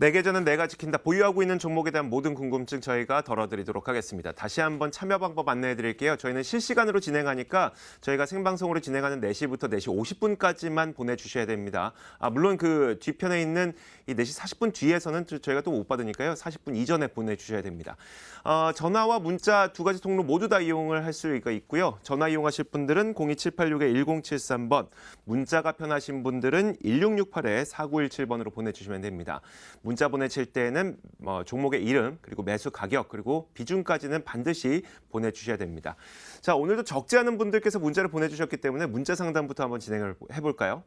내 계좌는 내가 지킨다. 보유하고 있는 종목에 대한 모든 궁금증 저희가 덜어드리도록 하겠습니다. 다시 한번 참여 방법 안내해 드릴게요. 저희는 실시간으로 진행하니까 저희가 생방송으로 진행하는 4시부터 4시 50분까지만 보내주셔야 됩니다. 물론 그 뒤편에 있는 이 4시 40분 뒤에서는 저희가 또 못 받으니까요. 40분 이전에 보내주셔야 됩니다. 전화와 문자 두 가지 통로 모두 다 이용을 할 수가 있고요. 전화 이용하실 분들은 02786-1073번, 문자가 편하신 분들은 1668-4917번으로 보내주시면 됩니다. 문자 보내실 때는 종목의 이름, 그리고 매수 가격, 그리고 비중까지는 반드시 보내주셔야 됩니다. 자, 오늘도 적지 않은 분들께서 문자를 보내주셨기 때문에 문자 상담부터 한번 진행을 해볼까요?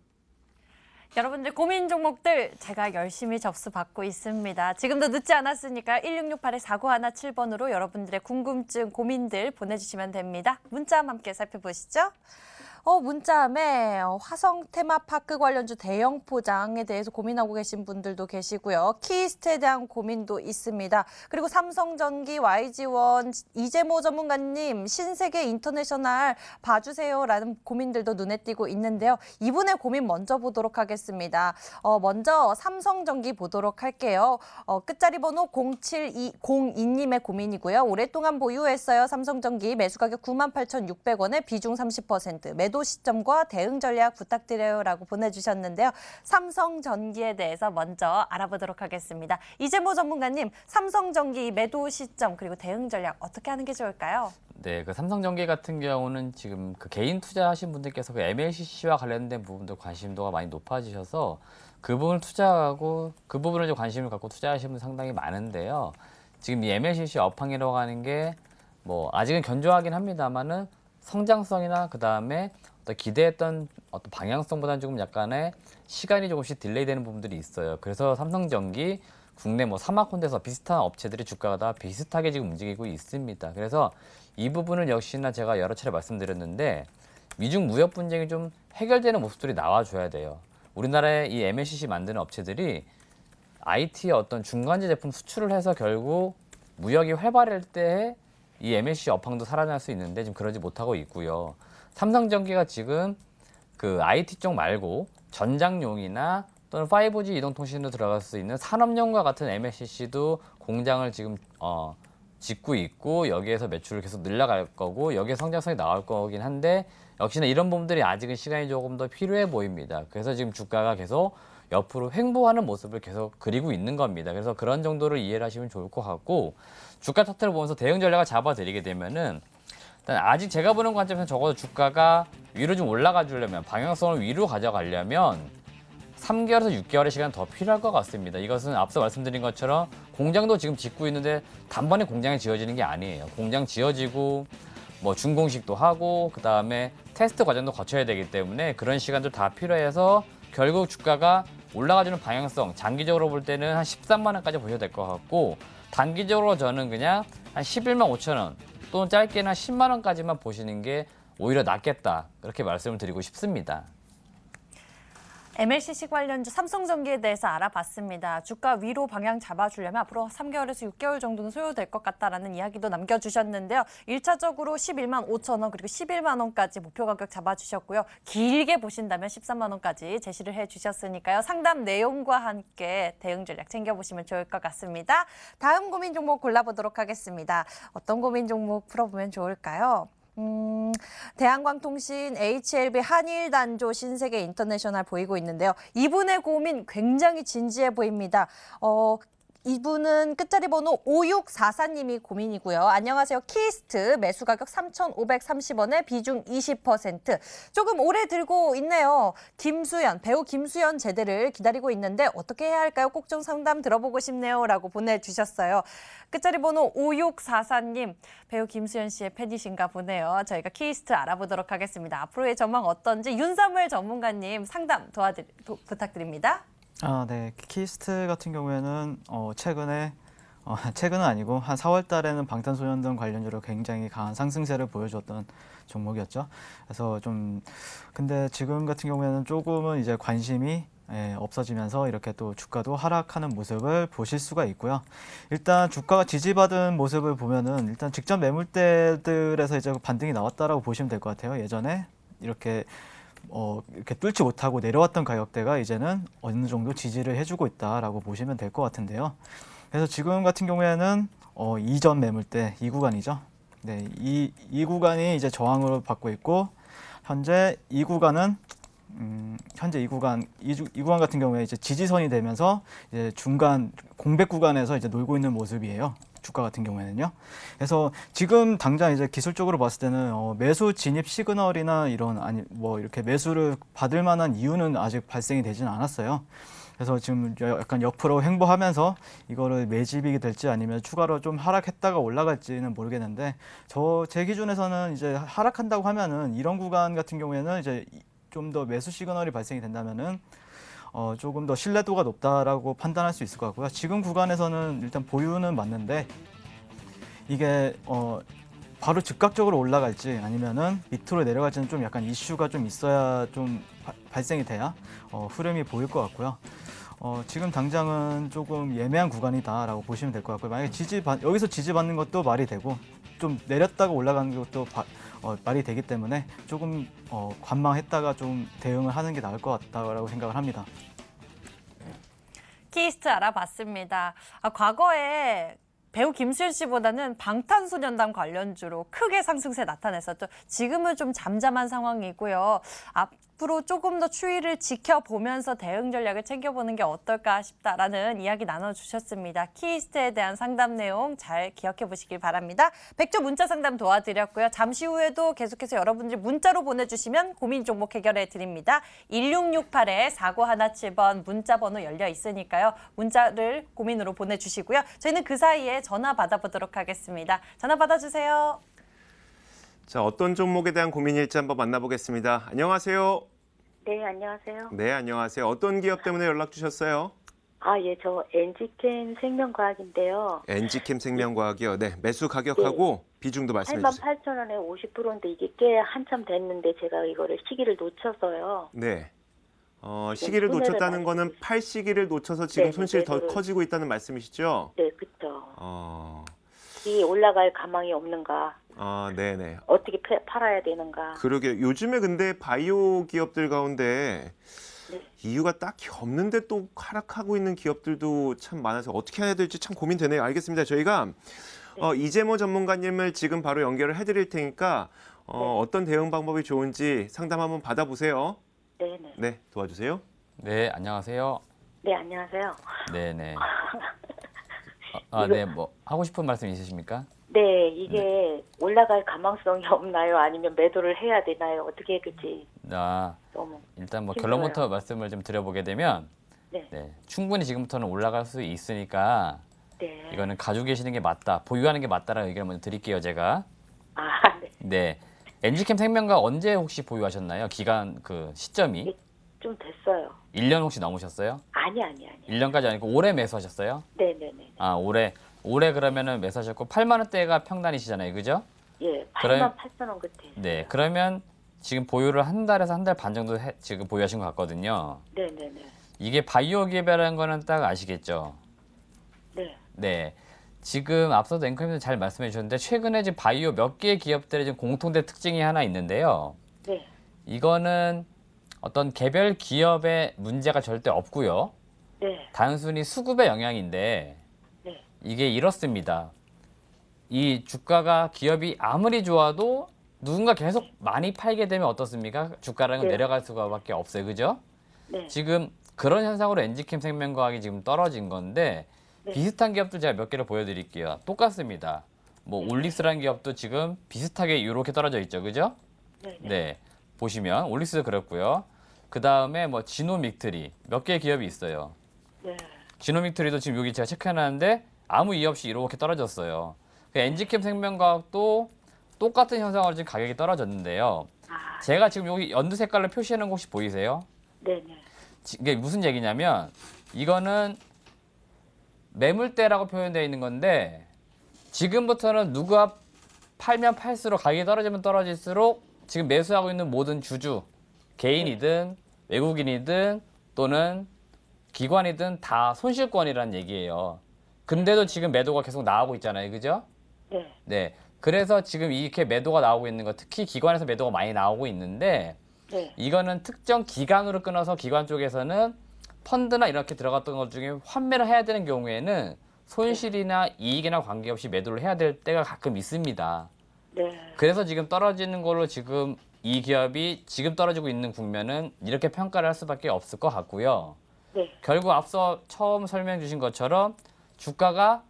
여러분들 고민 종목들 제가 열심히 접수받고 있습니다. 지금도 늦지 않았으니까 1668-4917번으로 여러분들의 궁금증, 고민들 보내주시면 됩니다. 문자함 함께 살펴보시죠. 문자함에 화성 테마파크 관련주 대형 포장에 대해서 고민하고 계신 분들도 계시고요. 키스트에 대한 고민도 있습니다. 그리고 삼성전기, YG원, 이재모 전문가님 신세계 인터내셔널 봐주세요라는 고민들도 눈에 띄고 있는데요. 이분의 고민 먼저 보도록 하겠습니다. 먼저 삼성전기 보도록 할게요. 끝자리 번호 0702님의 고민이고요. 오랫동안 보유했어요. 삼성전기 매수 가격 98,600원에 비중 30%, 매도 시점과 대응 전략 부탁드려요라고 보내주셨는데요. 삼성전기에 대해서 먼저 알아보도록 하겠습니다. 이재모 전문가님, 삼성전기 매도 시점 그리고 대응 전략 어떻게 하는 게 좋을까요? 네, 그 삼성전기 같은 경우는 지금 그 개인 투자하신 분들께서 그 MLCC와 관련된 부분도 관심도가 많이 높아지셔서 그 부분을 투자하고 그 부분을 좀 관심을 갖고 투자하시는 분 상당히 많은데요. 지금 이 MLCC 업황이라고 하는 게 아직은 견조하긴 합니다만은 성장성이나 그 다음에 기대했던 어떤 방향성보다는 조금 약간의 시간이 조금씩 딜레이 되는 부분들이 있어요. 그래서 삼성전기 국내 사마콘대에서 비슷한 업체들이 주가가 다 비슷하게 지금 움직이고 있습니다. 그래서 이 부분을 역시나 제가 여러 차례 말씀드렸는데 미중 무역 분쟁이 좀 해결되는 모습들이 나와줘야 돼요. 우리나라의 이 MLCC 만드는 업체들이 IT의 어떤 중간재 제품 수출을 해서 결국 무역이 활발할 때 이 MLCC 업황도 살아날 수 있는데 지금 그러지 못하고 있고요. 삼성전기가 지금 그 IT 쪽 말고 전장용이나 또는 5G 이동통신으로 들어갈 수 있는 산업용과 같은 MLCC도 공장을 지금 짓고 있고 여기에서 매출을 계속 늘려갈 거고 여기에 성장성이 나올 거긴 한데 역시나 이런 부분들이 아직은 시간이 조금 더 필요해 보입니다. 그래서 지금 주가가 계속 옆으로 횡보하는 모습을 계속 그리고 있는 겁니다. 그래서 그런 정도를 이해를 하시면 좋을 것 같고 주가 차트를 보면서 대응 전략을 잡아드리게 되면은 일단 아직 제가 보는 관점에서 적어도 주가가 위로 좀 올라가 주려면 방향성을 위로 가져가려면 3개월에서 6개월의 시간 더 필요할 것 같습니다. 이것은 앞서 말씀드린 것처럼 공장도 지금 짓고 있는데 단번에 공장이 지어지는 게 아니에요. 공장 지어지고 준공식도 하고 그 다음에 테스트 과정도 거쳐야 되기 때문에 그런 시간도 다 필요해서 결국 주가가 올라가주는 방향성 장기적으로 볼 때는 한 13만 원까지 보셔도 될 것 같고 단기적으로 저는 그냥 한 11만 5천 원 또는 짧게는 한 10만 원까지만 보시는 게 오히려 낫겠다 그렇게 말씀을 드리고 싶습니다. MLCC 관련주 삼성전기에 대해서 알아봤습니다. 주가 위로 방향 잡아주려면 앞으로 3개월에서 6개월 정도는 소요될 것 같다라는 이야기도 남겨주셨는데요. 1차적으로 11만 5천 원 그리고 11만 원까지 목표 가격 잡아주셨고요. 길게 보신다면 13만 원까지 제시를 해주셨으니까요. 상담 내용과 함께 대응 전략 챙겨보시면 좋을 것 같습니다. 다음 고민 종목 골라보도록 하겠습니다. 어떤 고민 종목 풀어보면 좋을까요? 대한광통신, HLB, 한일단조, 신세계 인터내셔널 보이고 있는데요. 이분의 고민 굉장히 진지해 보입니다. 이분은 끝자리 번호 5644님이 고민이고요. 안녕하세요. 키스트 매수 가격 3,530원에 비중 20%. 조금 오래 들고 있네요. 배우 김수연 제대를 기다리고 있는데 어떻게 해야 할까요? 꼭 좀 상담 들어보고 싶네요. 라고 보내주셨어요. 끝자리 번호 5644님, 배우 김수연 씨의 팬이신가 보네요. 저희가 키스트 알아보도록 하겠습니다. 앞으로의 전망 어떤지 윤사무엘 전문가님 상담 부탁드립니다. 네. 키스트 같은 경우에는 최근은 아니고 한 4월 달에는 방탄소년단 관련주로 굉장히 강한 상승세를 보여줬던 종목이었죠. 그래서 근데 지금 같은 경우에는 조금은 이제 관심이 없어지면서 이렇게 또 주가도 하락하는 모습을 보실 수가 있고요. 일단 주가가 지지받은 모습을 보면은 일단 직전 매물대들에서 이제 반등이 나왔다라고 보시면 될 것 같아요. 예전에 이렇게 이렇게 뚫지 못하고 내려왔던 가격대가 이제는 어느 정도 지지를 해주고 있다라고 보시면 될 것 같은데요. 그래서 지금 같은 경우에는 이전 매물대 이 구간이죠. 네, 이 구간이 이제 저항으로 받고 있고 현재 이 구간은 현재 이 구간 같은 경우에 이제 지지선이 되면서 이제 중간 공백 구간에서 이제 놀고 있는 모습이에요. 주가 같은 경우에는요. 그래서 지금 당장 이제 기술적으로 봤을 때는 매수 진입 시그널이나 이런 뭐 이렇게 매수를 받을 만한 이유는 아직 발생이 되지는 않았어요. 그래서 지금 약간 옆으로 횡보하면서 이거를 매집이 될지 아니면 추가로 좀 하락했다가 올라갈지는 모르겠는데 제 기준에서는 이제 하락한다고 하면은 이런 구간 같은 경우에는 이제 좀 더 매수 시그널이 발생이 된다면은 조금 더 신뢰도가 높다라고 판단할 수 있을 것 같고요. 지금 구간에서는 일단 보유는 맞는데 이게 바로 즉각적으로 올라갈지 아니면은 밑으로 내려갈지는 좀 약간 이슈가 좀 있어야 좀 발생이 돼야 흐름이 보일 것 같고요. 지금 당장은 조금 예매한 구간이다라고 보시면 될 것 같고요. 만약에 여기서 지지받는 것도 말이 되고 좀 내렸다가 올라가는 것도 말이 되기 때문에 조금 관망했다가 좀 대응을 하는 게 나을 것 같다고 생각을 합니다. 키스트 알아봤습니다. 과거에 배우 김수현 씨보다는 방탄소년단 관련주로 크게 상승세 나타냈었죠. 지금은 좀 잠잠한 상황이고요. 앞으로 조금 더 추이를 지켜보면서 대응 전략을 챙겨보는 게 어떨까 싶다라는 이야기 나눠주셨습니다. 키스트에 대한 상담 내용 잘 기억해 보시길 바랍니다. 백조 문자 상담 도와드렸고요. 잠시 후에도 계속해서 여러분들이 문자로 보내주시면 고민 종목 해결해 드립니다. 1668-4917번 문자 번호 열려 있으니까요. 문자를 고민으로 보내주시고요. 저희는 그 사이에 전화 받아보도록 하겠습니다. 전화 받아주세요. 자, 어떤 종목에 대한 고민일지 한번 만나보겠습니다. 안녕하세요. 네, 안녕하세요. 네, 안녕하세요. 어떤 기업 때문에 연락 주셨어요? 예, 저 엔지캠 생명과학인데요. 엔지캠 생명과학이요. 네, 매수 가격하고 비중도 말씀해 주세요. 88,000원에 50%인데 이게 꽤 한참 됐는데 제가 이거를 시기를 놓쳐서요. 네. 시기를 손해를 놓쳤다는 많이 거는 팔 시기를 놓쳐서 지금 네, 손실이 더 매도를- 커지고 있다는 말씀이시죠? 네, 그쵸. 어, 이 올라갈 가망이 없는가, 네네. 어떻게 팔아야 되는가. 그러게 요즘에 근데 바이오 기업들 가운데 네. 이유가 딱히 없는데 또 하락하고 있는 기업들도 참 많아서 어떻게 해야 될지 참 고민되네요. 알겠습니다. 저희가 이재모 전문가님을 지금 바로 연결을 해드릴 테니까 어떤 대응 방법이 좋은지 상담 한번 받아보세요. 네네. 네, 도와주세요. 네, 안녕하세요. 네, 안녕하세요. 네네. 이거- 네, 뭐 하고 싶은 말씀 있으십니까? 네, 이게 올라갈 가망성이 없나요? 아니면 매도를 해야 되나요? 어떻게 해야 될지 너무. 일단 뭐 힘들어요. 결론부터 말씀을 좀 드려보게 되면 네. 충분히 지금부터는 올라갈 수 있으니까 네. 이거는 가지고 계시는 게 맞다, 보유하는 게 맞다라는 의견을 먼저 드릴게요, 제가. 네. 네. 엔지캠 생명과 언제 혹시 보유하셨나요? 기간 시점이 좀 됐어요. 1년 혹시 넘으셨어요? 아니. 1년까지 아니고 올해 매수하셨어요? 네네네. 올해 그러면은 매수하셨고 8만 원대가 평단이시잖아요, 그죠? 예, 그럼- 88,000원 끝에. 네. 그러면 지금 보유를 한 달에서 한 달 반 정도 지금 보유하신 것 같거든요. 네네네. 이게 바이오 기업이라는 거는 딱 아시겠죠? 네. 네. 지금 앞서도 앵커님도 잘 말씀해 주셨는데 최근에 지금 바이오 몇 개의 기업들의 지금 공통된 특징이 하나 있는데요. 네. 이거는 어떤 개별 기업의 문제가 절대 없고요. 네. 단순히 수급의 영향인데 네. 이게 이렇습니다. 이 주가가 기업이 아무리 좋아도 누군가 계속 많이 팔게 되면 어떻습니까? 주가랑은 네. 내려갈 수가밖에 없어요. 그죠? 네. 지금 그런 현상으로 엔지캠 생명과학이 지금 떨어진 건데 네. 비슷한 기업들 제가 몇 개를 보여드릴게요. 똑같습니다. 뭐 올릭스라는 기업도 지금 비슷하게 이렇게 떨어져 있죠. 그죠? 네. 네. 보시면 올릭스도 그렇고요. 그 다음에 뭐 지노믹트리 몇 개의 기업이 있어요. 네. 지노믹트리도 지금 여기 제가 체크해놨는데 아무 이유 없이 이렇게 떨어졌어요. 엔지캠 생명과학도 똑같은 현상으로 지금 가격이 떨어졌는데요. 제가 지금 여기 연두 색깔로 표시해놓은 거 혹시 보이세요? 네네. 이게 무슨 얘기냐면 이거는 매물대라고 표현되어 있는 건데 지금부터는 누가 팔면 팔수록 가격이 떨어지면 떨어질수록 지금 매수하고 있는 모든 주주, 개인이든 외국인이든 또는 기관이든 다 손실권이라는 얘기예요. 근데도 지금 매도가 계속 나오고 있잖아요. 그죠? 네. 네. 그래서 지금 이렇게 매도가 나오고 있는 거, 특히 기관에서 매도가 많이 나오고 있는데 네. 이거는 특정 기간으로 끊어서 기관 쪽에서는 펀드나 이렇게 들어갔던 것 중에 환매를 해야 되는 경우에는 손실이나 이익이나 관계없이 매도를 해야 될 때가 가끔 있습니다. 네. 그래서 지금 떨어지는 걸로 지금 이 기업이 지금 떨어지고 있는 국면은 이렇게 평가를 할 수밖에 없을 것 같고요. 네. 결국 앞서 처음 설명 주신 것처럼 주가가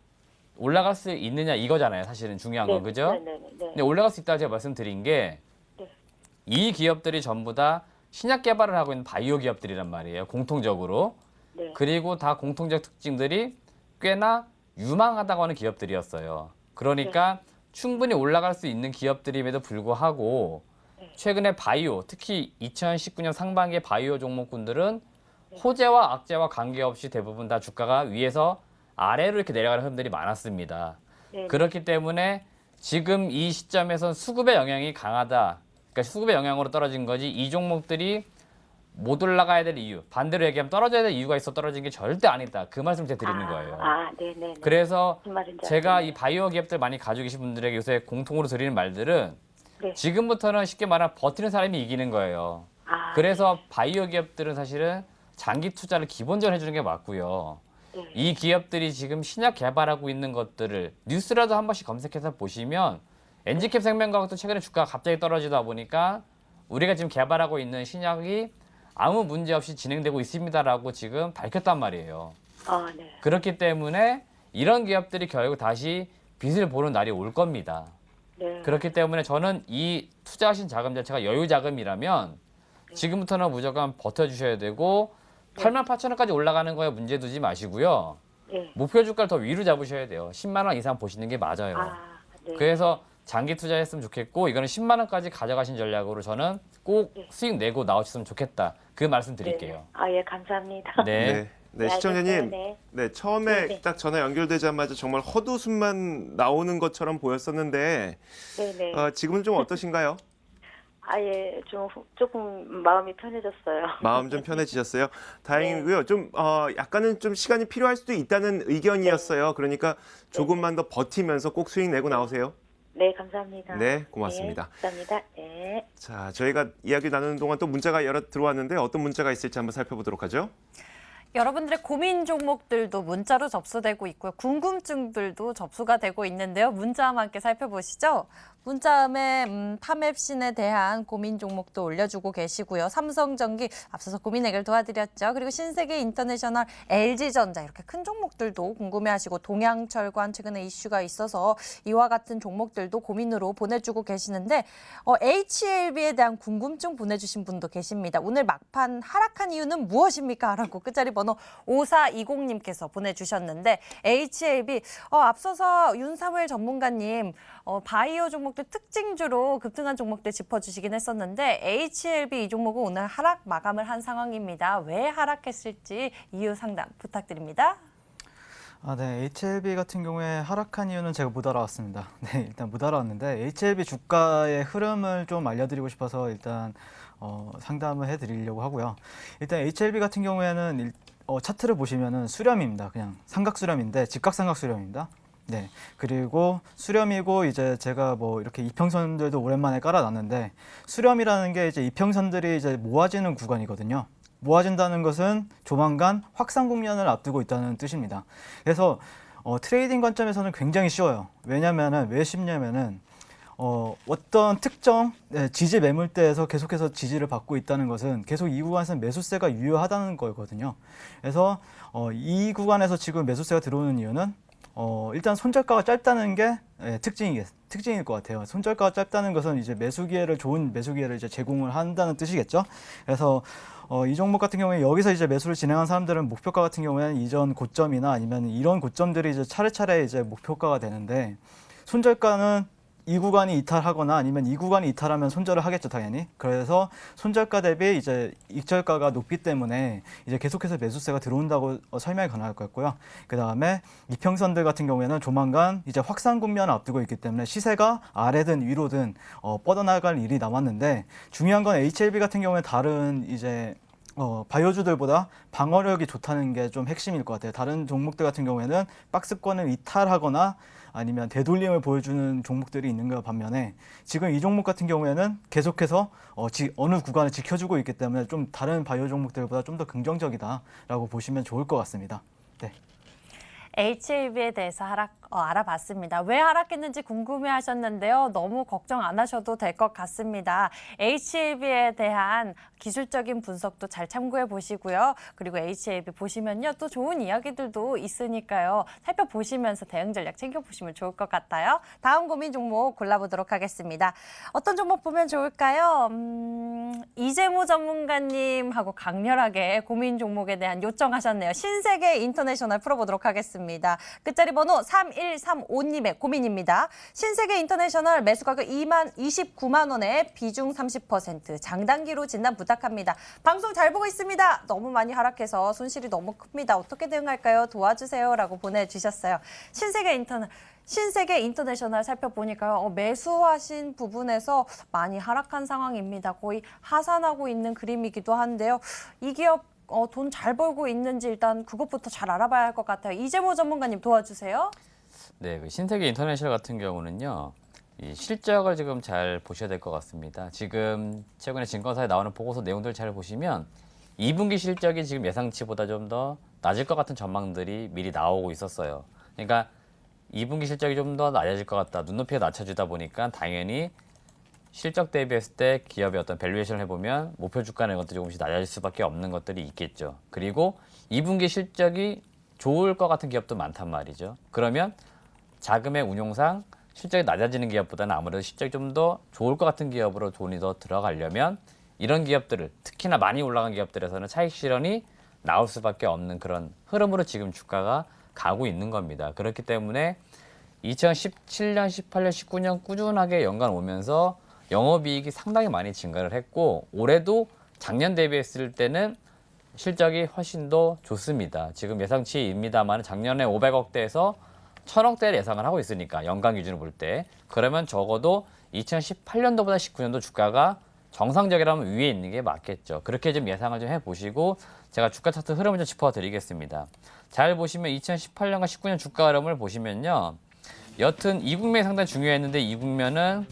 올라갈 수 있느냐 이거잖아요. 사실은 중요한 건, 그죠? 네네네. 근데 올라갈 수 있다고 제가 말씀드린 게 이 네. 기업들이 전부 다 신약 개발을 하고 있는 바이오 기업들이란 말이에요. 공통적으로. 네. 그리고 다 공통적 특징들이 꽤나 유망하다고 하는 기업들이었어요. 그러니까 충분히 올라갈 수 있는 기업들임에도 불구하고 최근에 바이오, 특히 2019년 상반기의 바이오 종목군들은 호재와 악재와 관계없이 대부분 다 주가가 위에서 아래로 이렇게 내려가는 흐름들이 많았습니다. 네. 그렇기 때문에 지금 이 시점에선 수급의 영향이 강하다. 그러니까 수급의 영향으로 떨어진 거지 이 종목들이 못 올라가야 될 이유, 반대로 얘기하면 떨어져야 될 이유가 있어 떨어진 게 절대 아니다. 그 말씀 제가 드리는 거예요. 네네네. 그래서 무슨 말인지 제가 알겠네요. 이 바이오 기업들 많이 가지고 계신 분들에게 요새 공통으로 드리는 말들은 네. 지금부터는 쉽게 말하면 버티는 사람이 이기는 거예요. 그래서 바이오 기업들은 사실은 장기 투자를 기본적으로 해주는 게 맞고요. 네. 이 기업들이 지금 신약 개발하고 있는 것들을 뉴스라도 한 번씩 검색해서 보시면 엔지캡 생명과학도 최근에 주가가 갑자기 떨어지다 보니까 우리가 지금 개발하고 있는 신약이 아무 문제 없이 진행되고 있습니다라고 지금 밝혔단 말이에요. 네. 그렇기 때문에 이런 기업들이 결국 다시 빛을 보는 날이 올 겁니다. 네. 그렇기 때문에 저는 이 투자하신 자금 자체가 여유 자금이라면 지금부터는 무조건 버텨주셔야 되고 88,000원까지 올라가는 거에 문제 두지 마시고요. 네. 목표 주가를 더 위로 잡으셔야 돼요. 10만 원 이상 보시는 게 맞아요. 네. 그래서 장기 투자했으면 좋겠고 이거는 10만 원까지 가져가신 전략으로 저는 꼭 수익 내고 나오셨으면 좋겠다. 그 말씀 드릴게요. 예, 감사합니다. 네. 네, 네, 시청자님. 알겠어요. 네, 처음에 네. 딱 전화 연결되자마자 정말 헛웃음만 나오는 것처럼 보였었는데 네네. 지금은 좀 어떠신가요? 예, 조금 마음이 편해졌어요. 마음 좀 편해지셨어요? 다행이고요. 좀 약간은 좀 시간이 필요할 수도 있다는 의견이었어요. 그러니까 조금만 더 버티면서 꼭 수익 내고 나오세요. 네, 감사합니다. 네, 고맙습니다. 네, 감사합니다. 네. 자, 저희가 이야기 나누는 동안 또 문자가 여러 들어왔는데 어떤 문자가 있을지 한번 살펴보도록 하죠. 여러분들의 고민 종목들도 문자로 접수되고 있고요. 궁금증들도 접수가 되고 있는데요. 문자와 함께 살펴보시죠. 문자음에 탐앱신에 대한 고민 종목도 올려주고 계시고요. 삼성전기 앞서서 고민 해결 도와드렸죠. 그리고 신세계 인터내셔널, LG전자 이렇게 큰 종목들도 궁금해하시고 동양철관 최근에 이슈가 있어서 이와 같은 종목들도 고민으로 보내주고 계시는데 HLB에 대한 궁금증 보내주신 분도 계십니다. 오늘 막판 하락한 이유는 무엇입니까? 라고 끝자리 번호 5420님께서 보내주셨는데 HLB 앞서서 윤사무엘 전문가님 바이오 종목들 특징주로 급등한 종목들 짚어주시긴 했었는데 HLB 이 종목은 오늘 하락 마감을 한 상황입니다. 왜 하락했을지 이유 상담 부탁드립니다. 네, HLB 같은 경우에 하락한 이유는 제가 못 알아왔습니다. 네, 일단 못 알아왔는데 HLB 주가의 흐름을 좀 알려드리고 싶어서 일단 상담을 해드리려고 하고요. 일단 HLB 같은 경우에는 차트를 보시면은 수렴입니다. 그냥 삼각수렴인데 직각삼각수렴입니다. 네, 그리고 수렴이고 이제 제가 뭐 이렇게 이평선들도 오랜만에 깔아놨는데 수렴이라는 게 이제 이평선들이 이제 모아지는 구간이거든요. 모아진다는 것은 조만간 확산 국면을 앞두고 있다는 뜻입니다. 그래서 트레이딩 관점에서는 굉장히 쉬워요. 왜냐면은 왜 쉽냐면은 어떤 특정 지지 매물대에서 계속해서 지지를 받고 있다는 것은 계속 이 구간에서 매수세가 유효하다는 거거든요. 그래서 이 구간에서 지금 매수세가 들어오는 이유는 일단 손절가가 짧다는 게 특징일 것 같아요. 손절가가 짧다는 것은 이제 좋은 매수 기회를 이제 제공을 한다는 뜻이겠죠. 그래서 이 종목 같은 경우에 여기서 이제 매수를 진행한 사람들은 목표가 같은 경우에는 이전 고점이나 아니면 이런 고점들이 이제 차례차례 이제 목표가가 되는데 손절가는 이 구간이 이탈하거나 아니면 이 구간이 이탈하면 손절을 하겠죠, 당연히. 그래서 손절가 대비 이제 익절가가 높기 때문에 이제 계속해서 매수세가 들어온다고 설명이 가능할 것 같고요. 그 다음에 이평선들 같은 경우에는 조만간 이제 확산 국면을 앞두고 있기 때문에 시세가 아래든 위로든 뻗어나갈 일이 남았는데 중요한 건 HLB 같은 경우에 다른 이제 바이오주들보다 방어력이 좋다는 게 좀 핵심일 것 같아요. 다른 종목들 같은 경우에는 박스권을 이탈하거나 아니면 되돌림을 보여주는 종목들이 있는 것 반면에 지금 이 종목 같은 경우에는 계속해서 어느 구간을 지켜주고 있기 때문에 좀 다른 바이오 종목들보다 좀 더 긍정적이다라고 보시면 좋을 것 같습니다. 네. HAB에 대해서 알아봤습니다. 왜 하락했는지 궁금해하셨는데요. 너무 걱정 안 하셔도 될 것 같습니다. HAB에 대한 기술적인 분석도 잘 참고해 보시고요. 그리고 HAB 보시면요, 또 좋은 이야기들도 있으니까요. 살펴보시면서 대응 전략 챙겨보시면 좋을 것 같아요. 다음 고민 종목 골라보도록 하겠습니다. 어떤 종목 보면 좋을까요? 이재모 전문가님하고 강렬하게 고민 종목에 대한 요청하셨네요. 신세계 인터내셔널 풀어보도록 하겠습니다. 끝자리 번호 3135님의 고민입니다. 신세계 인터내셔널 매수 가격 29만 원에 비중 30% 장단기로 진단 부탁합니다. 방송 잘 보고 있습니다. 너무 많이 하락해서 손실이 너무 큽니다. 어떻게 대응할까요? 도와주세요. 라고 보내주셨어요. 신세계 인터내셔널 살펴보니까요. 매수하신 부분에서 많이 하락한 상황입니다. 거의 하산하고 있는 그림이기도 한데요. 이 기업 돈 잘 벌고 있는지 일단 그것부터 잘 알아봐야 할 것 같아요. 이재모 전문가님 도와주세요. 네, 그 신세계 인터내셔널 같은 경우는요. 이 실적을 지금 잘 보셔야 될 것 같습니다. 지금 최근에 증권사에 나오는 보고서 내용들 잘 보시면 2분기 실적이 지금 예상치보다 좀 더 낮을 것 같은 전망들이 미리 나오고 있었어요. 그러니까 2분기 실적이 좀 더 낮아질 것 같다. 눈높이가 낮춰지다 보니까 당연히 실적 대비했을 때 기업의 어떤 밸류에이션을 해보면 목표 주가나 이런 것들이 조금씩 낮아질 수밖에 없는 것들이 있겠죠. 그리고 2분기 실적이 좋을 것 같은 기업도 많단 말이죠. 그러면 자금의 운용상 실적이 낮아지는 기업보다는 아무래도 실적이 좀 더 좋을 것 같은 기업으로 돈이 더 들어가려면 이런 기업들을 특히나 많이 올라간 기업들에서는 차익 실현이 나올 수밖에 없는 그런 흐름으로 지금 주가가 가고 있는 겁니다. 그렇기 때문에 2017년, 18년, 19년 꾸준하게 연간 오면서 영업이익이 상당히 많이 증가를 했고 올해도 작년 대비했을 때는 실적이 훨씬 더 좋습니다. 지금 예상치입니다만 작년에 500억대에서 1000억대를 예상을 하고 있으니까 연간 기준으로 볼 때 그러면 적어도 2018년도보다 19년도 주가가 정상적이라면 위에 있는 게 맞겠죠. 그렇게 좀 예상을 좀 해보시고 제가 주가 차트 흐름을 좀 짚어드리겠습니다. 잘 보시면 2018년과 19년 주가 흐름을 보시면요. 여튼 이국면이 상당히 중요했는데 이국면은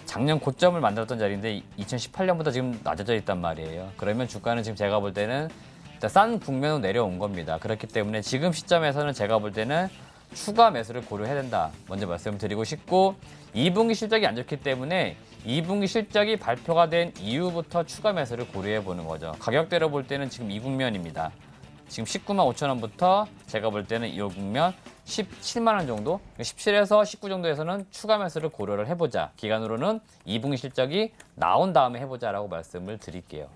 작년 고점을 만들었던 자리인데 2018년보다 지금 낮아져 있단 말이에요. 그러면 주가는 지금 제가 볼 때는 일단 싼 국면으로 내려온 겁니다. 그렇기 때문에 지금 시점에서는 제가 볼 때는 추가 매수를 고려해야 된다. 먼저 말씀드리고 싶고 2분기 실적이 안 좋기 때문에 2분기 실적이 발표가 된 이후부터 추가 매수를 고려해 보는 거죠. 가격대로 볼 때는 지금 이 국면입니다. 지금 19만 5천 원부터 제가 볼 때는 이 국면 17만 원 정도, 17에서 19 정도에서는 추가 매수를 고려를 해보자. 기간으로는 2분기 실적이 나온 다음에 해보자라고 말씀을 드릴게요.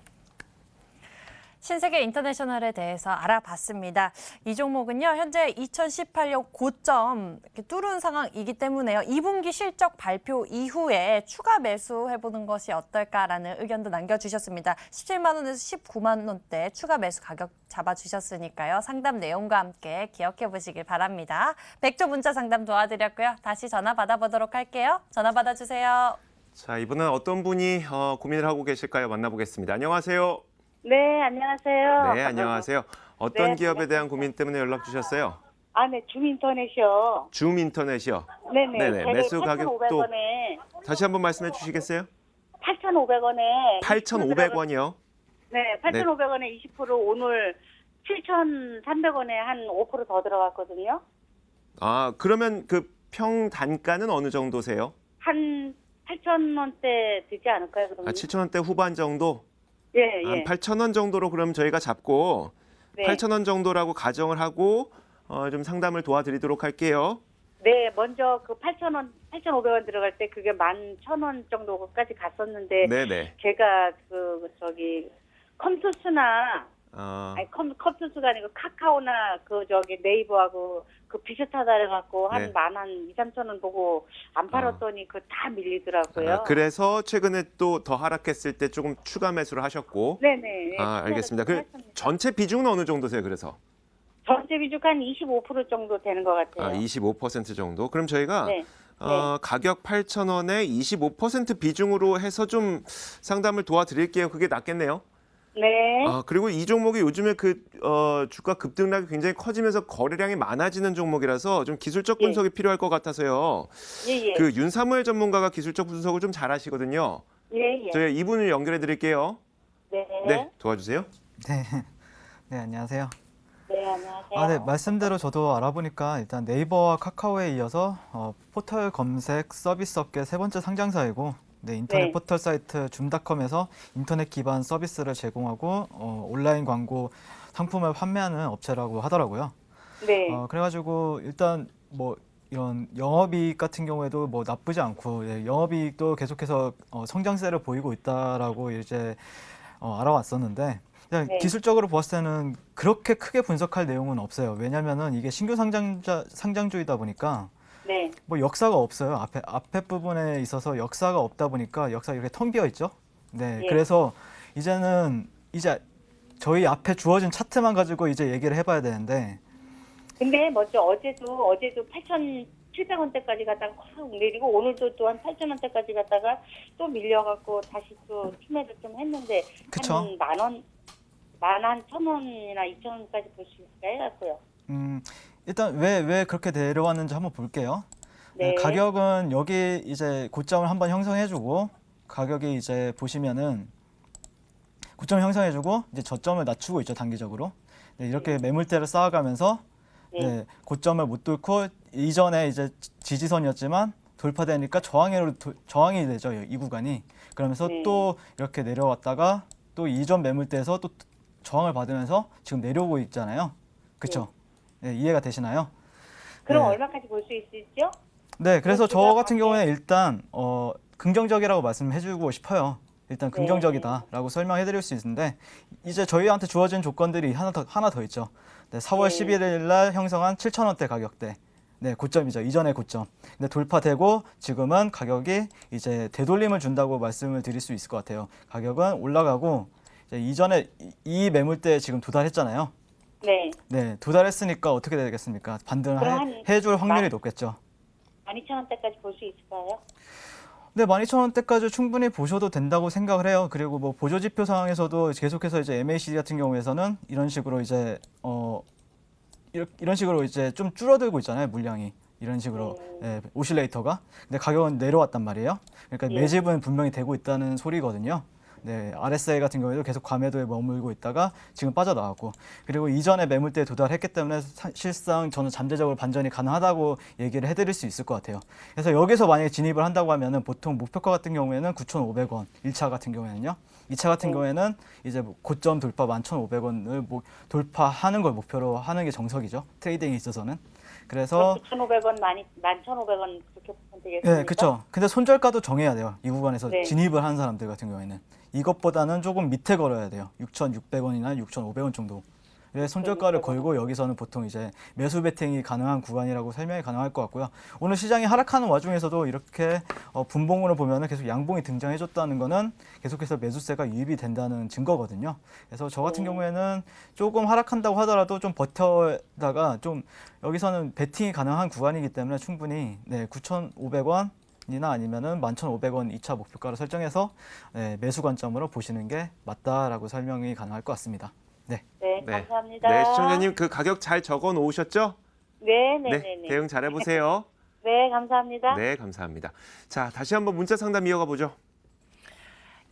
신세계 인터내셔널에 대해서 알아봤습니다. 이 종목은요, 현재 2018년 고점 이렇게 뚫은 상황이기 때문에요. 2분기 실적 발표 이후에 추가 매수해보는 것이 어떨까라는 의견도 남겨주셨습니다. 17만 원에서 19만 원대 추가 매수 가격 잡아주셨으니까요. 상담 내용과 함께 기억해보시길 바랍니다. 100조 문자 상담 도와드렸고요. 다시 전화 받아보도록 할게요. 전화 받아주세요. 자, 이분은 어떤 분이 고민을 하고 계실까요? 만나보겠습니다. 안녕하세요. 네, 안녕하세요. 네, 안녕하세요. 어떤 네, 기업에 대한 반갑습니다. 고민 때문에 연락 주셨어요? 아, 네, 줌인터넷이요. 줌인터넷이요. 네네. 네네, 매수 가격도 8,500원에 다시 한번 말씀해 주시겠어요? 8,500원에 8,500원이요. 네, 8,500원에 20% 오늘 7,300원에 한 5% 더 들어갔거든요. 아, 그러면 그 평 단가는 어느 정도세요? 한 8,000원대 되지 않을까요, 그러면? 7,000원대 후반 정도? 예, 한 예. 8,000원 정도로 그럼 저희가 잡고 네. 8,000원 정도라고 가정을 하고 좀 상담을 도와드리도록 할게요. 네, 먼저 그 8,500원 들어갈 때 그게 11,000원 정도까지 갔었는데 네네. 제가 컴투스나 아니 컴투스가 아니고 카카오나 네이버하고 비슷하다 해갖고 네. 한 2,3,000원 보고 안 팔았더니 그거 다 밀리더라고요. 그래서 최근에 또 더 하락했을 때 조금 추가 매수를 하셨고. 네네. 알겠습니다. 그 전체 비중은 어느 정도세요? 그래서 전체 비중 한 25% 정도 되는 것 같아요. 25% 정도. 그럼 저희가 네. 가격 8,000원에 25% 비중으로 해서 좀 상담을 도와드릴게요. 그게 낫겠네요. 네. 그리고 이 종목이 요즘에 주가 급등락이 굉장히 커지면서 거래량이 많아지는 종목이라서 좀 기술적 분석이 필요할 것 같아서요. 예, 예. 그 윤사무엘 전문가가 기술적 분석을 좀 잘하시거든요. 예, 예. 저희 이분을 연결해 드릴게요. 네. 네, 도와주세요. 네, 네 안녕하세요. 네, 안녕하세요. 네, 말씀대로 저도 알아보니까 일단 네이버와 카카오에 이어서 포털 검색 서비스 업계 세 번째 상장사이고, 네, 인터넷 네. 포털 사이트 줌닷컴에서 인터넷 기반 서비스를 제공하고 온라인 광고 상품을 판매하는 업체라고 하더라고요. 네. 그래가지고 일단 뭐 이런 영업이익 같은 경우에도 뭐 나쁘지 않고, 예, 영업이익도 계속해서 성장세를 보이고 있다라고 이제 알아왔었는데, 그냥 네. 기술적으로 보았을 때는 그렇게 크게 분석할 내용은 없어요. 왜냐면은 이게 신규 상장주이다 보니까 네. 뭐 역사가 없어요. 앞에 부분에 있어서 역사가 없다 보니까 역사가 이렇게 텅 비어 있죠. 네, 예. 그래서 이제 저희 앞에 주어진 차트만 가지고 이제 얘기를 해봐야 되는데, 근데 먼저 어제도 8,700원대까지 갔다가 확 내리고 오늘도 또 한 8,000원대까지 갔다가 또 밀려갖고 다시 또 추매를 좀 했는데 그쵸. 한 10,000원, 11,000원이나 2,000원까지 볼 수 있을까 해갖고요. 일단 왜 그렇게 내려왔는지 한번 볼게요. 네. 가격은 여기 이제 고점을 한번 형성해주고, 가격이 이제 보시면은 고점 형성해주고 이제 저점을 낮추고 있죠, 단기적으로. 네, 이렇게 매물대를 쌓아가면서 네, 고점을 못 뚫고 이전에 이제 지지선이었지만 돌파되니까 저항이 되죠, 이 구간이. 그러면서 네. 또 이렇게 내려왔다가 또 이전 매물대에서 또 저항을 받으면서 지금 내려오고 있잖아요. 그렇죠? 네, 이해가 되시나요? 그럼 네. 얼마까지 볼 수 있을죠? 네, 그래서 저 그렇구나. 같은 경우에는 일단 긍정적이라고 말씀해주고 싶어요. 일단 긍정적이다라고 설명해드릴 수 있는데, 이제 저희한테 주어진 조건들이 하나 더 있죠. 네, 4월 네. 11일 날 형성한 7,000원대 가격대. 네, 고점이죠. 이전의 고점. 근데 돌파되고 지금은 가격이 이제 되돌림을 준다고 말씀을 드릴 수 있을 것 같아요. 가격은 올라가고 이제 이전에 이 매물대에 지금 도달했잖아요. 네. 네, 도달했으니까 어떻게 되겠습니까? 반등을 그럼 해줄 확률이 높겠죠. 12,000원대까지 볼 수 있을까요? 네, 12,000원대까지 충분히 보셔도 된다고 생각을 해요. 그리고 뭐 보조지표 상황에서도 계속해서 이제 MACD 같은 경우에서는 이런 식으로 이제 이런 식으로 이제 좀 줄어들고 있잖아요, 물량이. 이런 식으로 예, 오실레이터가. 근데 가격은 내려왔단 말이에요. 그러니까 예. 매집은 분명히 되고 있다는 소리거든요. 네, RSI 같은 경우에도 계속 과매도에 머물고 있다가 지금 빠져나왔고, 그리고 이전에 매물대에 도달했기 때문에 사실상 저는 잠재적으로 반전이 가능하다고 얘기를 해드릴 수 있을 것 같아요. 그래서 여기서 만약에 진입을 한다고 하면은 보통 목표가 같은 경우에는 9,500원, 1차 같은 경우에는요. 2차 같은 경우에는 이제 고점 돌파 11,500원을 돌파하는 걸 목표로 하는 게 정석이죠. 트레이딩에 있어서는. 그래서 9,500원, 11,500원 그렇게 보면 되겠습니까? 네, 그렇죠. 근데 손절가도 정해야 돼요. 이 구간에서 네. 진입을 한 사람들 같은 경우에는 이것보다는 조금 밑에 걸어야 돼요. 6,600원이나 6,500원 정도. 그래서 손절가를 걸고 여기서는 보통 이제 매수 베팅이 가능한 구간이라고 설명이 가능할 것 같고요. 오늘 시장이 하락하는 와중에서도 이렇게 분봉으로 보면은 계속 양봉이 등장해줬다는 거는 계속해서 매수세가 유입이 된다는 증거거든요. 그래서 저 같은 경우에는 조금 하락한다고 하더라도 좀 버텨다가 좀 여기서는 베팅이 가능한 구간이기 때문에 충분히 9,500원 이나 아니면은 11,500원 2차 목표가를 설정해서 매수 관점으로 보시는 게 맞다라고 설명이 가능할 것 같습니다. 네. 네, 네. 감사합니다. 네, 시청자님 그 가격 잘 적어 놓으셨죠? 네, 네, 네, 네, 네. 대응 잘 해보세요. 네, 감사합니다. 네, 감사합니다. 자, 다시 한번 문자 상담 이어가 보죠.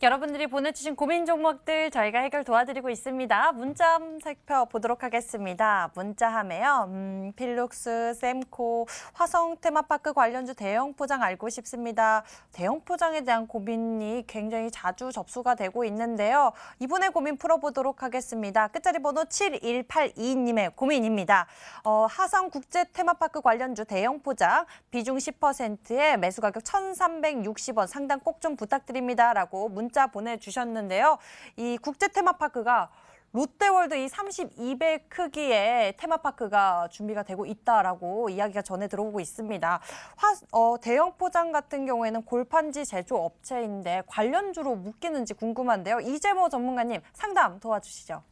여러분들이 보내주신 고민 종목들 저희가 해결 도와드리고 있습니다. 문자 한번 살펴보도록 하겠습니다. 문자함에요. 필룩스, sem코, 화성 테마파크 관련주 대형 포장 알고 싶습니다. 대형 포장에 대한 고민이 굉장히 자주 접수가 되고 있는데요. 이분의 고민 풀어보도록 하겠습니다. 끝자리 번호 7182님의 고민입니다. 화성 국제 테마파크 관련주 대형 포장 비중 10%에 매수 가격 1,360원 상당 꼭 좀 부탁드립니다. 라고 문자 보내주셨는데요. 이 국제 테마파크가 롯데월드 이 32배 크기의 테마파크가 준비가 되고 있다라고 이야기가 전해 들어오고 있습니다. 대형 포장 같은 경우에는 골판지 제조업체인데 관련주로 묶이는지 궁금한데요. 이재모 전문가님 상담 도와주시죠.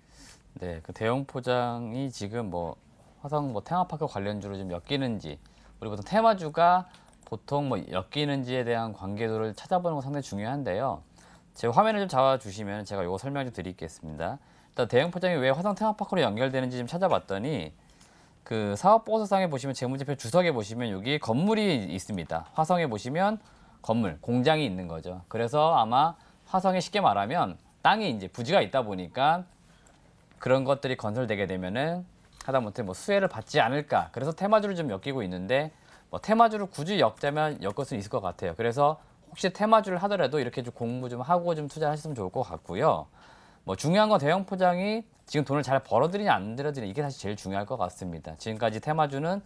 네, 그 대형 포장이 지금 뭐 화성 뭐 테마파크 관련주로 좀 엮이는지, 우리 보통 테마주가 보통 뭐 엮이는지에 대한 관계도를 찾아보는 건 상당히 중요한데요. 제 화면을 좀 잡아주시면 제가 이거 설명 좀 드리겠습니다. 일단 대형 포장이 왜 화성 테마파크로 연결되는지 좀 찾아봤더니 그 사업 보고서상에 보시면 재무제표 주석에 보시면 여기 건물이 있습니다. 화성에 보시면 건물, 공장이 있는 거죠. 그래서 아마 화성에 쉽게 말하면 땅이 이제 부지가 있다 보니까 그런 것들이 건설되게 되면은 하다못해 뭐 수혜를 받지 않을까. 그래서 테마주를 좀 엮이고 있는데 뭐 테마주를 굳이 엮자면 엮을 수 있을 것 같아요. 그래서 혹시 테마주를 하더라도 이렇게 좀 공부 좀 하고 좀 투자하셨으면 좋을 것 같고요. 뭐 중요한 건 대형 포장이 지금 돈을 잘 벌어들이냐 안 들어들이냐 이게 사실 제일 중요할 것 같습니다. 지금까지 테마주는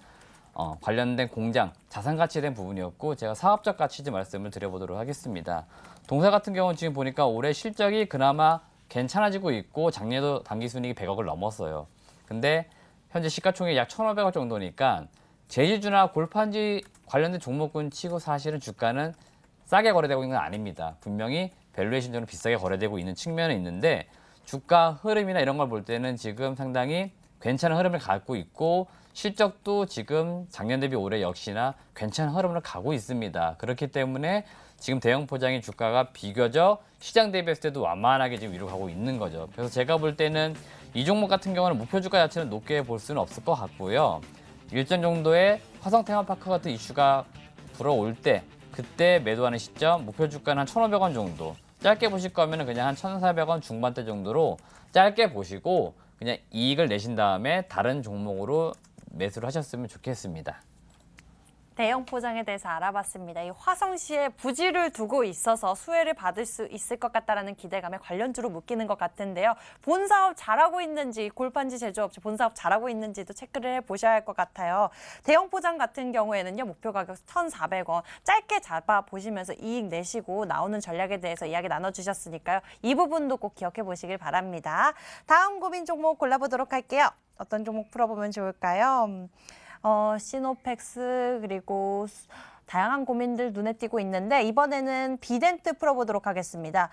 관련된 공장, 자산 가치에 대한 부분이었고 제가 사업적 가치 좀 말씀을 드려보도록 하겠습니다. 동사 같은 경우는 지금 보니까 올해 실적이 그나마 괜찮아지고 있고 작년에도 당기순이익이 100억을 넘었어요. 근데 현재 시가총액이 약 1,500억 정도니까 제주주나 골판지 관련된 종목군 치고 사실은 주가는 싸게 거래되고 있는 건 아닙니다. 분명히 밸류에이션적으로 비싸게 거래되고 있는 측면은 있는데 주가 흐름이나 이런 걸 볼 때는 지금 상당히 괜찮은 흐름을 갖고 있고 실적도 지금 작년 대비 올해 역시나 괜찮은 흐름을 가고 있습니다. 그렇기 때문에 지금 대형 포장의 주가가 비교적 시장 대비했을 때도 완만하게 지금 위로 가고 있는 거죠. 그래서 제가 볼 때는 이 종목 같은 경우는 목표 주가 자체는 높게 볼 수는 없을 것 같고요. 일정 정도의 화성 테마파크 같은 이슈가 불어올 때 그때 매도하는 시점 목표 주가는 한 1,500원 정도. 짧게 보실 거면 그냥 한 1,400원 중반대 정도로 짧게 보시고 그냥 이익을 내신 다음에 다른 종목으로 매수를 하셨으면 좋겠습니다. 대형 포장에 대해서 알아봤습니다. 이 화성시에 부지를 두고 있어서 수혜를 받을 수 있을 것 같다라는 기대감에 관련주로 묶이는 것 같은데요. 본 사업 잘하고 있는지, 골판지 제조업체 본 사업 잘하고 있는지도 체크를 해보셔야 할 것 같아요. 대형 포장 같은 경우에는요. 목표 가격 1,400원 짧게 잡아보시면서 이익 내시고 나오는 전략에 대해서 이야기 나눠주셨으니까요. 이 부분도 꼭 기억해 보시길 바랍니다. 다음 고민 종목 골라보도록 할게요. 어떤 종목 풀어보면 좋을까요? 시노펙스 그리고 다양한 고민들 눈에 띄고 있는데 이번에는 비덴트 풀어보도록 하겠습니다.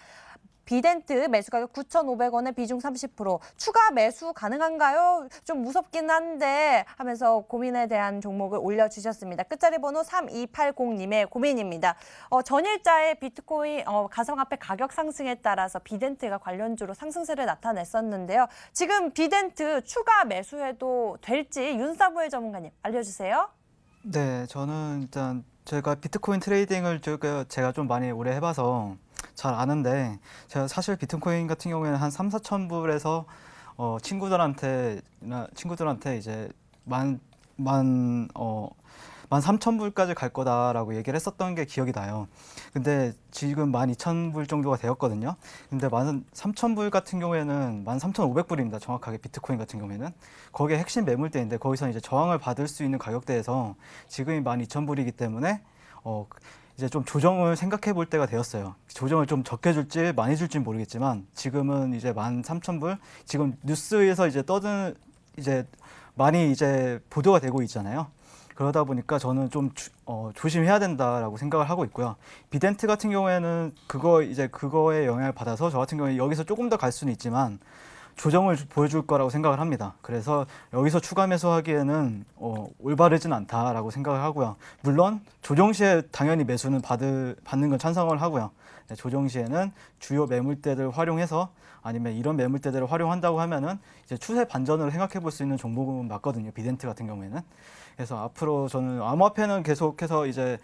비덴트 매수 가격 9,500원에 비중 30%. 추가 매수 가능한가요? 좀 무섭긴 한데 하면서 고민에 대한 종목을 올려주셨습니다. 끝자리 번호 3280님의 고민입니다. 전일자의 비트코인 가상화폐 가격 상승에 따라서 비덴트가 관련주로 상승세를 나타냈었는데요. 지금 비덴트 추가 매수해도 될지 윤사무엘 전문가님 알려주세요. 네, 저는 일단 제가 비트코인 트레이딩을 제가 좀 많이 오래 해봐서 잘 아는데 제가 사실 비트코인 같은 경우에는 한 3, 4천 불에서 친구들한테 이제 13,000불까지 갈 거다라고 얘기를 했었던 게 기억이 나요. 근데 지금 12,000불 정도가 되었거든요. 근데 13,000불 같은 경우에는 13,500불입니다. 정확하게 비트코인 같은 경우에는. 거기에 핵심 매물대인데 거기서 이제 저항을 받을 수 있는 가격대에서 지금이 12,000불이기 때문에 이제 좀 조정을 생각해 볼 때가 되었어요. 조정을 좀 적게 줄지 많이 줄지 모르겠지만 지금은 이제 13,000불 지금 뉴스에서 이제 많이 이제 보도가 되고 있잖아요. 그러다 보니까 저는 좀 조심해야 된다라고 생각을 하고 있고요. 비덴트 같은 경우에는 그거에 영향을 받아서 저 같은 경우에 여기서 조금 더 갈 수는 있지만 조정을 보여줄 거라고 생각을 합니다. 그래서 여기서 추가 매수하기에는 올바르진 않다라고 생각을 하고요. 물론 조정 시에 당연히 매수는 받는 건 찬성을 하고요. 네, 조정 시에는 주요 매물대를 활용해서 아니면 이런 매물대들을 활용한다고 하면은 이제 추세 반전을 생각해 볼 수 있는 종목은 맞거든요. 비덴트 같은 경우에는. 그래서 앞으로 저는 암호화폐는 계속해서 이제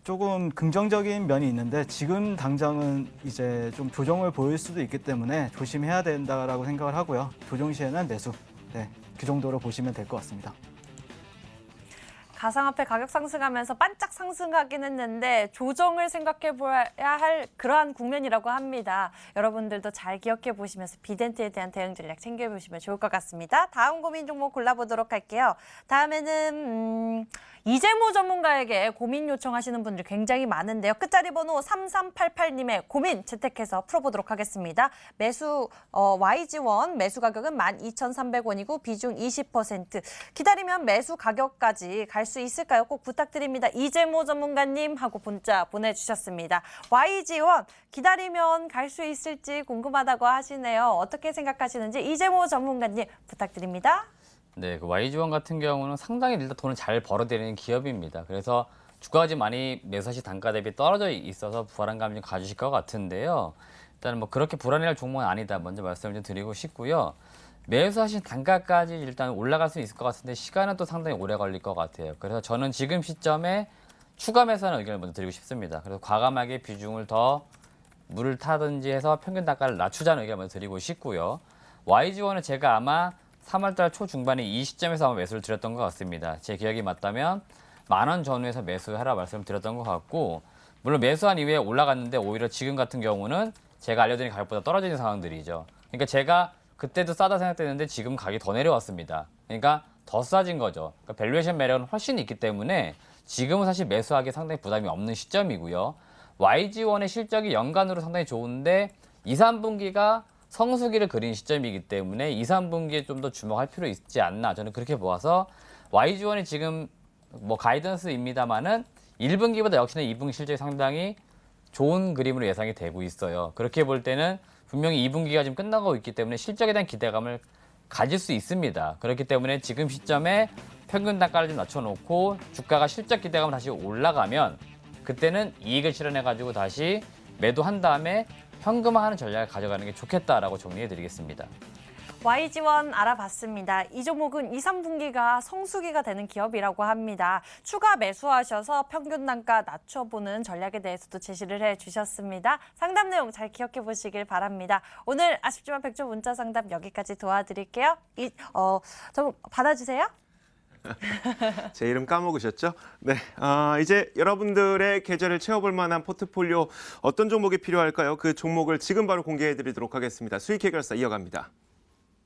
조금 긍정적인 면이 있는데 지금 당장은 이제 좀 조정을 보일 수도 있기 때문에 조심해야 된다라고 생각을 하고요. 조정 시에는 매수. 네, 그 정도로 보시면 될 것 같습니다. 가상화폐 가격 상승하면서 반짝 상승하긴 했는데 조정을 생각해 봐야 할 그러한 국면이라고 합니다. 여러분들도 잘 기억해 보시면서 비덴트에 대한 대응 전략 챙겨보시면 좋을 것 같습니다. 다음 고민 종목 골라보도록 할게요. 다음에는 이재모 전문가에게 고민 요청하시는 분들 굉장히 많은데요. 끝자리 번호 3388님의 고민 채택해서 풀어보도록 하겠습니다. 매수 YG1 매수 가격은 12,300원이고 비중 20%. 기다리면 매수 가격까지 갈 수 있을까요? 꼭 부탁드립니다. 이재모 전문가님 하고 문자 보내주셨습니다. YG1 기다리면 갈 수 있을지 궁금하다고 하시네요. 어떻게 생각하시는지 이재모 전문가님 부탁드립니다. 네, 그 YG1 같은 경우는 상당히 일단 돈을 잘 벌어들이는 기업입니다. 그래서 주가가 좀 많이 매수시 단가 대비 떨어져 있어서 불안감 좀 가지실 것 같은데요. 일단은 뭐 그렇게 불안해할 종목은 아니다. 먼저 말씀을 좀 드리고 싶고요. 매수하신 단가까지 일단 올라갈 수 있을 것 같은데 시간은 또 상당히 오래 걸릴 것 같아요. 그래서 저는 지금 시점에 추가 매수하는 의견을 먼저 드리고 싶습니다. 그래서 과감하게 비중을 더 물을 타든지 해서 평균 단가를 낮추자는 의견을 먼저 드리고 싶고요. YG원은 제가 아마 3월달 초중반에 이 시점에서 아마 매수를 드렸던 것 같습니다. 제 기억이 맞다면 10,000원 전후에서 매수하라 말씀을 드렸던 것 같고, 물론 매수한 이후에 올라갔는데 오히려 지금 같은 경우는 제가 알려드린 가격보다 떨어지는 상황들이죠. 그러니까 제가 그때도 싸다 생각됐는데 지금 가격이 더 내려왔습니다. 그러니까 더 싸진 거죠. 그러니까 밸류에이션 매력은 훨씬 있기 때문에 지금은 사실 매수하기 상당히 부담이 없는 시점이고요. YG원의 실적이 연간으로 상당히 좋은데 2, 3분기가 성수기를 그린 시점이기 때문에 2, 3분기에 좀 더 주목할 필요 있지 않나 저는 그렇게 보아서 YG원이 지금 뭐 가이던스입니다만은 1분기보다 역시나 2분기 실적이 상당히 좋은 그림으로 예상이 되고 있어요. 그렇게 볼 때는 분명히 2분기가 지금 끝나고 있기 때문에 실적에 대한 기대감을 가질 수 있습니다. 그렇기 때문에 지금 시점에 평균 단가를 좀 낮춰놓고 주가가 실적 기대감을 다시 올라가면 그때는 이익을 실현해가지고 다시 매도한 다음에 현금화하는 전략을 가져가는 게 좋겠다라고 정리해드리겠습니다. YG원 알아봤습니다. 이 종목은 2, 3분기가 성수기가 되는 기업이라고 합니다. 추가 매수하셔서 평균 단가 낮춰보는 전략에 대해서도 제시를 해주셨습니다. 상담 내용 잘 기억해 보시길 바랍니다. 오늘 아쉽지만 백조 문자 상담 여기까지 도와드릴게요. 좀 받아주세요. 제 이름 까먹으셨죠? 네, 이제 여러분들의 계좌를 채워볼 만한 포트폴리오 어떤 종목이 필요할까요? 그 종목을 지금 바로 공개해드리도록 하겠습니다. 수익 해결사 이어갑니다.